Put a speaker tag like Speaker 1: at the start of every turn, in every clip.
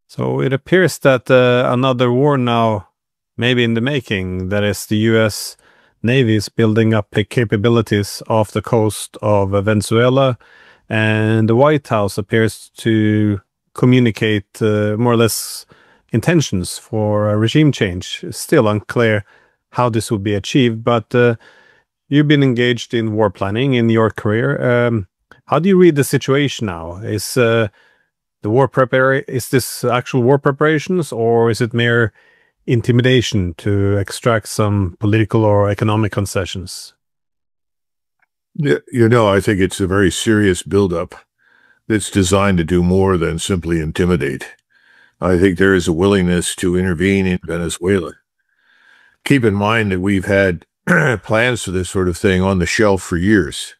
Speaker 1: So it appears that another war now may be in the making. That is, the U.S. Navy is building up capabilities off the coast of Venezuela, and the White House appears to communicate more or less intentions for a regime change. It's still unclear how this will be achieved, but you've been engaged in war planning in your career. How do you read the situation now? Is this actual war preparations, or is it mere intimidation to extract some political or economic concessions?
Speaker 2: Yeah, I think it's a very serious buildup that's designed to do more than simply intimidate. I think there is a willingness to intervene in Venezuela. Keep in mind that we've had plans for this sort of thing on the shelf for years.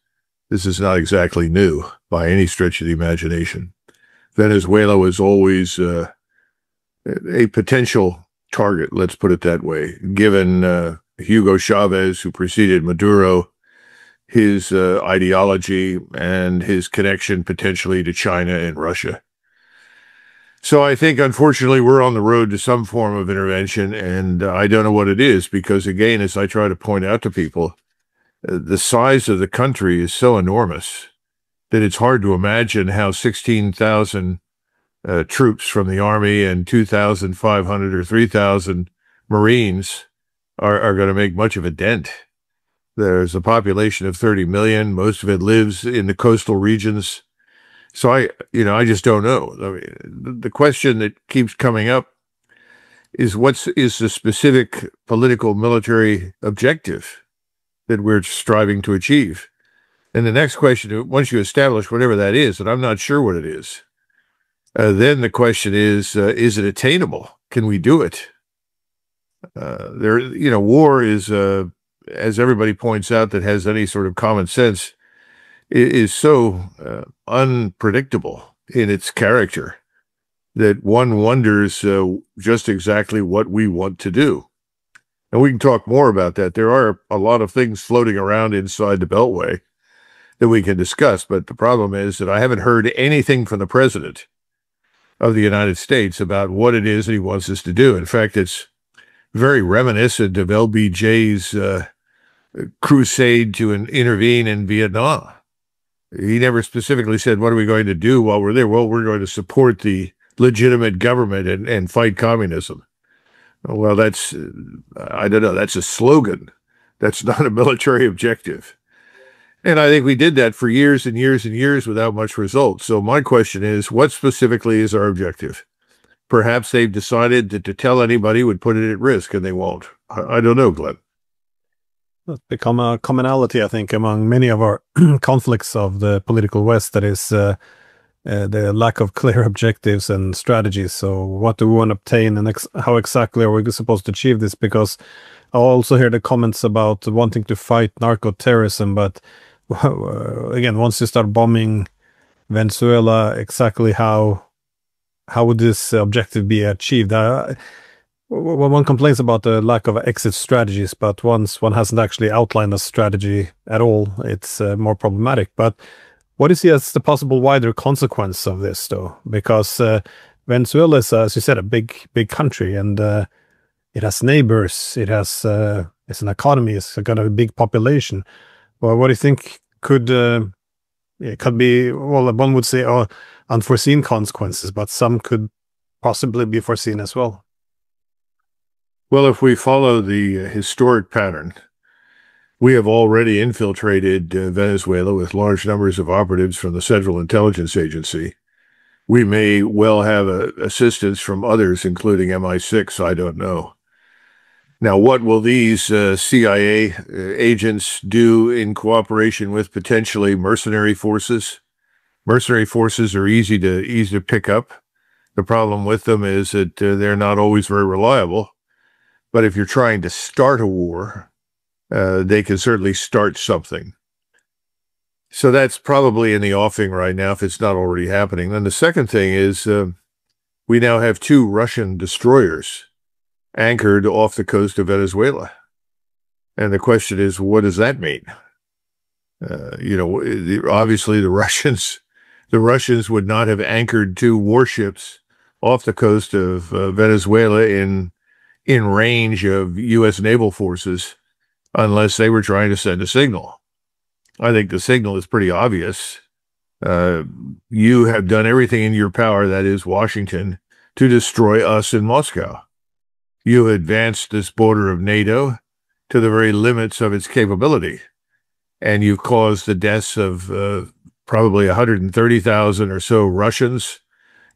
Speaker 2: This is not exactly new by any stretch of the imagination. Venezuela was always a potential target, let's put it that way, given Hugo Chavez, who preceded Maduro, his ideology and his connection potentially to China and Russia. So I think, unfortunately, we're on the road to some form of intervention, and I don't know what it is because, again, as I try to point out to people, the size of the country is so enormous that it's hard to imagine how 16,000 troops from the Army and 2,500 or 3,000 Marines are going to make much of a dent. There's a population of 30 million. Most of it lives in the coastal regions. So I just don't know. I mean, the question that keeps coming up is what is the specific political military objective that we're striving to achieve? And the next question, once you establish whatever that is, and I'm not sure what it is, then the question is it attainable? Can we do it? War is, as everybody points out that has any sort of common sense, is so unpredictable in its character that one wonders just exactly what we want to do. And we can talk more about that. There are a lot of things floating around inside the Beltway that we can discuss, but the problem is that I haven't heard anything from the President of the United States about what it is that he wants us to do. In fact, it's very reminiscent of LBJ's crusade to intervene in Vietnam. He never specifically said, what are we going to do while we're there? Well, we're going to support the legitimate government and fight communism. Well, I don't know, that's a slogan. That's not a military objective. And I think we did that for years and years and years without much result. So my question is, what specifically is our objective? Perhaps they've decided that to tell anybody would put it at risk, and they won't. I don't know, Glenn.
Speaker 1: It's become a commonality, I think, among many of our conflicts of the political West, that is the lack of clear objectives and strategies. So what do we want to obtain, and how exactly are we supposed to achieve this? Because I also hear the comments about wanting to fight narco-terrorism, but again, once you start bombing Venezuela, exactly how would this objective be achieved? One complains about the lack of exit strategies, but once one hasn't actually outlined a strategy at all, it's more problematic. But what is as the possible wider consequence of this, though? Because Venezuela is, as you said, a big country, and it has neighbors. It's an economy. It's got a big population. Well, what do you think could be? Well, one would say unforeseen consequences, but some could possibly be foreseen as well.
Speaker 2: Well, if we follow the historic pattern, we have already infiltrated Venezuela with large numbers of operatives from the Central Intelligence Agency. We may well have assistance from others, including MI6, I don't know. Now, what will these CIA agents do in cooperation with potentially mercenary forces? Mercenary forces are easy to pick up. The problem with them is that they're not always very reliable. But if you're trying to start a war, they can certainly start something. So that's probably in the offing right now, if it's not already happening. Then the second thing is we now have 2 Russian destroyers anchored off the coast of Venezuela. And the question is, what does that mean? Obviously the Russians would not have anchored 2 warships off the coast of Venezuela in range of U.S. naval forces unless they were trying to send a signal. I think the signal is pretty obvious. Uh, you have done everything in your power, that is Washington, to destroy us in Moscow. You advanced this border of NATO to the very limits of its capability, and you've caused the deaths of probably 130,000 or so Russians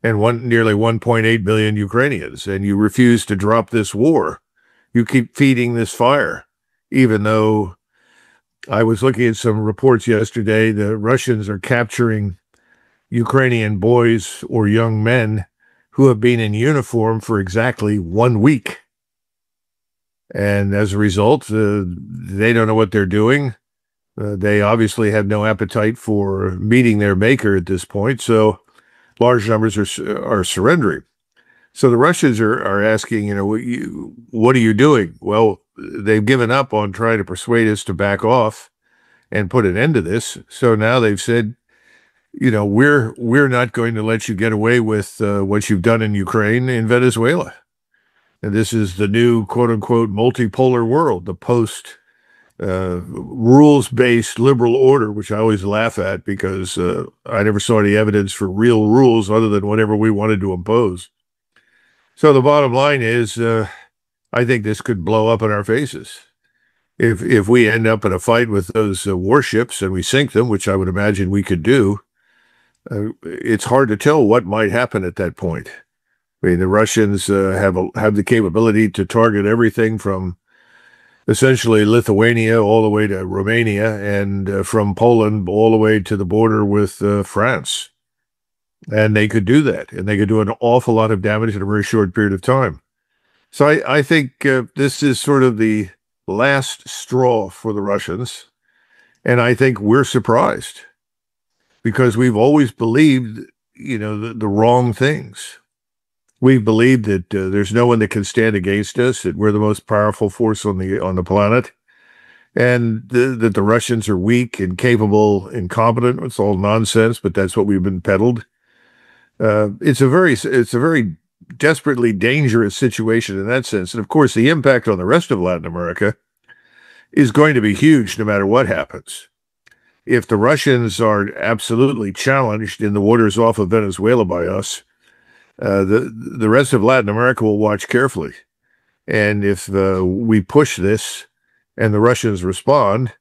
Speaker 2: and nearly 1.8 billion Ukrainians, and you refuse to drop this war. You keep feeding this fire, even though I was looking at some reports yesterday. The Russians are capturing Ukrainian boys or young men who have been in uniform for exactly 1 week. And as a result, they don't know what they're doing. They obviously have no appetite for meeting their maker at this point, so large numbers are surrendering. So the Russians are asking, what are you doing? Well, they've given up on trying to persuade us to back off and put an end to this. So now they've said, we're not going to let you get away with what you've done in Ukraine, in Venezuela. And this is the new, quote unquote, multipolar world, the post rules-based liberal order, which I always laugh at because I never saw any evidence for real rules other than whatever we wanted to impose. So the bottom line is, I think this could blow up in our faces. If we end up in a fight with those warships and we sink them, which I would imagine we could do, it's hard to tell what might happen at that point. I mean, the Russians have the capability to target everything from essentially Lithuania all the way to Romania, and from Poland all the way to the border with France. And they could do that, and they could do an awful lot of damage in a very short period of time. So I think this is sort of the last straw for the Russians, and I think we're surprised because we've always believed, the wrong things. We've believed that there's no one that can stand against us, that we're the most powerful force on the planet, and that the Russians are weak, incapable, incompetent. It's all nonsense, but that's what we've been peddled. It's a very desperately dangerous situation in that sense, and of course, the impact on the rest of Latin America is going to be huge, no matter what happens. If the Russians are absolutely challenged in the waters off of Venezuela by us, the rest of Latin America will watch carefully. And if we push this and the Russians respond,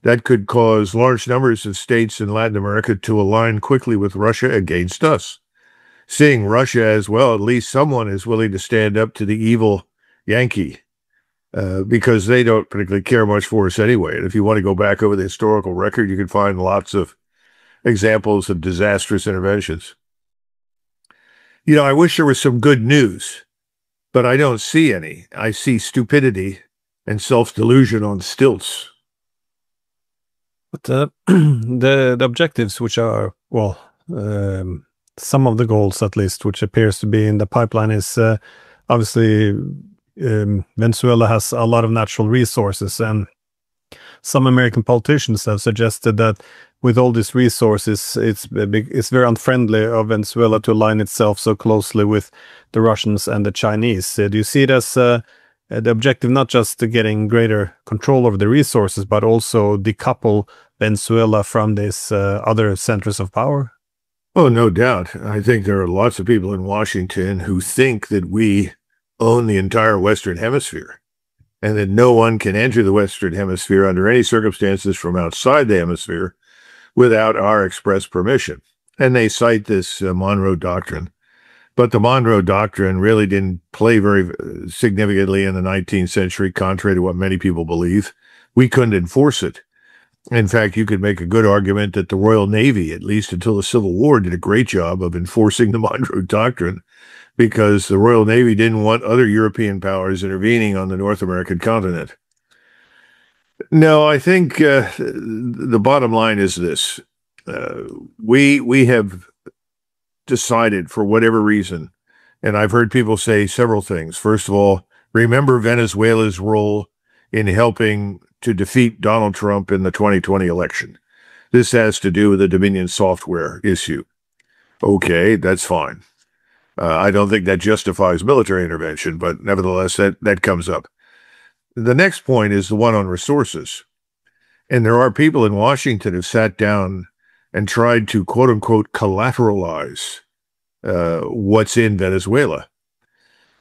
Speaker 2: that could cause large numbers of states in Latin America to align quickly with Russia against us. Seeing Russia as, well, at least someone is willing to stand up to the evil Yankee, because they don't particularly care much for us anyway. And if you want to go back over the historical record, you can find lots of examples of disastrous interventions. I wish there was some good news, but I don't see any. I see stupidity and self-delusion on stilts.
Speaker 1: But the objectives, which are, well, some of the goals at least, which appears to be in the pipeline, is obviously Venezuela has a lot of natural resources, and some American politicians have suggested that with all these resources, it's very unfriendly of Venezuela to align itself so closely with the Russians and the Chinese. Do you see it as the objective not just to getting greater control over the resources, but also decouple Venezuela from these other centers of power?
Speaker 2: Oh, no doubt. I think there are lots of people in Washington who think that we own the entire Western Hemisphere, and that no one can enter the Western Hemisphere under any circumstances from outside the hemisphere without our express permission. And they cite this Monroe Doctrine. But the Monroe Doctrine really didn't play very significantly in the 19th century, contrary to what many people believe. We couldn't enforce it. In fact, you could make a good argument that the Royal Navy, at least until the Civil War, did a great job of enforcing the Monroe Doctrine, because the Royal Navy didn't want other European powers intervening on the North American continent. No, I think the bottom line is this. We have decided, for whatever reason, and I've heard people say several things. First of all, remember Venezuela's role in helping to defeat Donald Trump in the 2020 election. This has to do with the Dominion software issue. Okay, that's fine. I don't think that justifies military intervention, but nevertheless, that comes up. The next point is the one on resources. And there are people in Washington who sat down and tried to, quote unquote, collateralize what's in Venezuela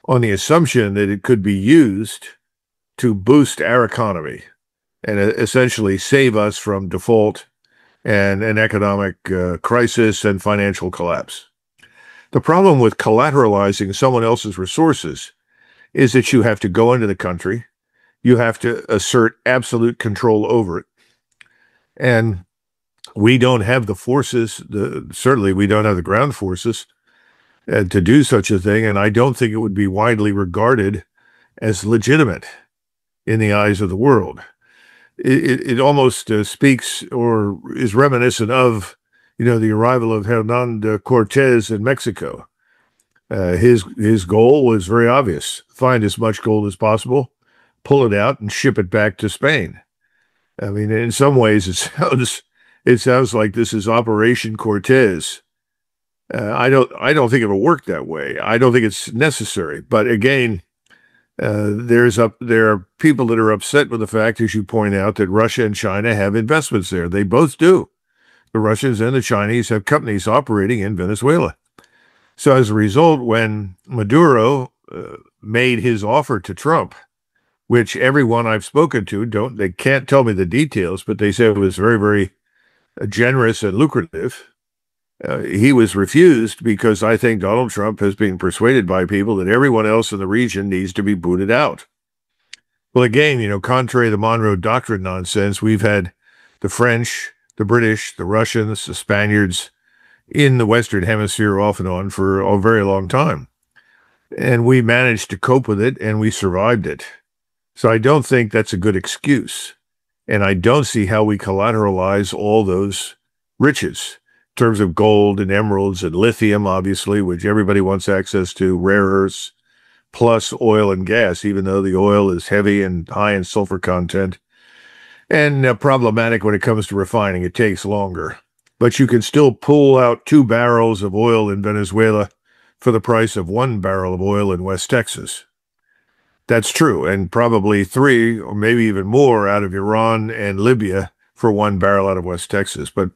Speaker 2: on the assumption that it could be used to boost our economy and essentially save us from default and an economic crisis and financial collapse. The problem with collateralizing someone else's resources is that you have to go into the country, you have to assert absolute control over it. And we don't have the forces, certainly we don't have the ground forces to do such a thing. And I don't think it would be widely regarded as legitimate in the eyes of the world. It almost speaks or is reminiscent of, the arrival of Hernan Cortez in Mexico. His goal was very obvious: find as much gold as possible, pull it out, and ship it back to Spain. I mean, in some ways, it sounds like this is Operation Cortez. I don't think it'll work that way. I don't think it's necessary. But again, there are people that are upset with the fact, as you point out, that Russia and China have investments there. They both do. The Russians and the Chinese have companies operating in Venezuela. So as a result, when Maduro made his offer to Trump, which everyone I've spoken to they can't tell me the details, but they said it was very, very generous and lucrative. He was refused because I think Donald Trump has been persuaded by people that everyone else in the region needs to be booted out. Well, again, contrary to the Monroe Doctrine nonsense, we've had the French, the British, the Russians, the Spaniards in the Western Hemisphere off and on for a very long time. And we managed to cope with it, and we survived it. So I don't think that's a good excuse. And I don't see how we collateralize all those riches in terms of gold and emeralds and lithium, obviously, which everybody wants access to, rare earths, plus oil and gas, even though the oil is heavy and high in sulfur content and problematic when it comes to refining. It takes longer. But you can still pull out 2 barrels of oil in Venezuela for the price of 1 barrel of oil in West Texas. That's true, and probably 3 or maybe even more out of Iran and Libya for 1 barrel out of West Texas. But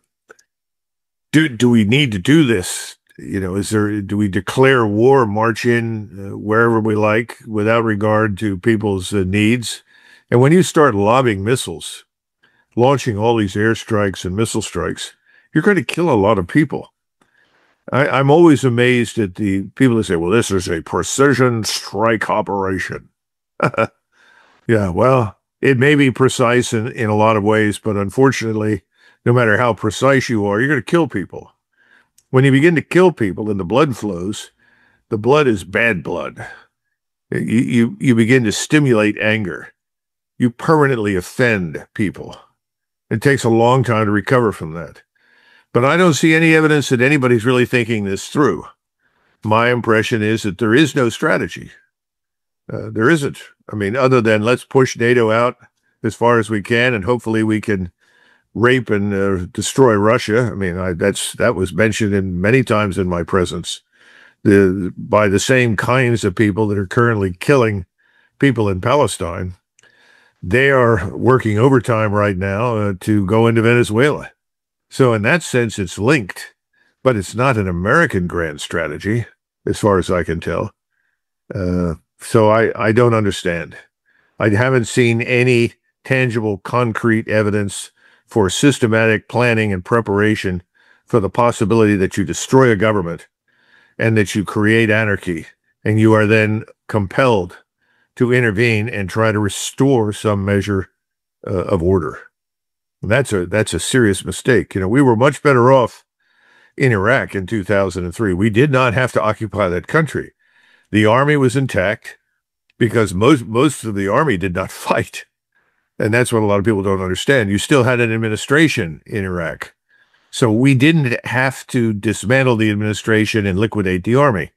Speaker 2: do we need to do this? Do we declare war, march in wherever we like without regard to people's needs? And when you start lobbing missiles, launching all these airstrikes and missile strikes, you're going to kill a lot of people. I'm always amazed at the people that say, well, this is a precision strike operation. Yeah, well, it may be precise in a lot of ways, but unfortunately, no matter how precise you are, you're going to kill people. When you begin to kill people and the blood flows, the blood is bad blood. You begin to stimulate anger. You permanently offend people. It takes a long time to recover from that. But I don't see any evidence that anybody's really thinking this through. My impression is that there is no strategy. There isn't. I mean, other than let's push NATO out as far as we can, and hopefully we can rape and destroy Russia. I mean, that was mentioned many times in my presence by the same kinds of people that are currently killing people in Palestine. They are working overtime right now to go into Venezuela. So in that sense, it's linked, but it's not an American grand strategy, as far as I can tell. So I don't understand. I haven't seen any tangible, concrete evidence for systematic planning and preparation for the possibility that you destroy a government and that you create anarchy, and you are then compelled to intervene and try to restore some measure of order. And that's a serious mistake. We were much better off in Iraq in 2003. We did not have to occupy that country. The army was intact because most of the army did not fight. And that's what a lot of people don't understand. You still had an administration in Iraq. So we didn't have to dismantle the administration and liquidate the army.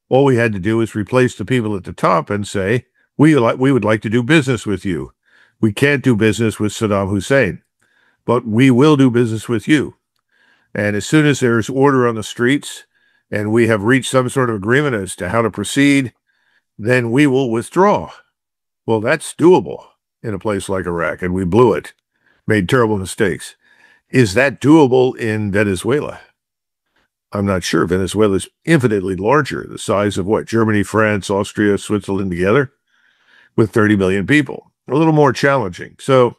Speaker 2: All we had to do was replace the people at the top and say, we would like to do business with you. We can't do business with Saddam Hussein, but we will do business with you. And as soon as there's order on the streets and we have reached some sort of agreement as to how to proceed, then we will withdraw. Well, that's doable in a place like Iraq, and we blew it, made terrible mistakes. Is that doable in Venezuela? I'm not sure. Venezuela is infinitely larger, the size of what? Germany, France, Austria, Switzerland together, with 30 million people. A little more challenging. So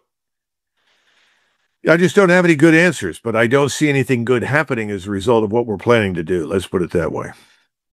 Speaker 2: I just don't have any good answers, but I don't see anything good happening as a result of what we're planning to do. Let's put it that way.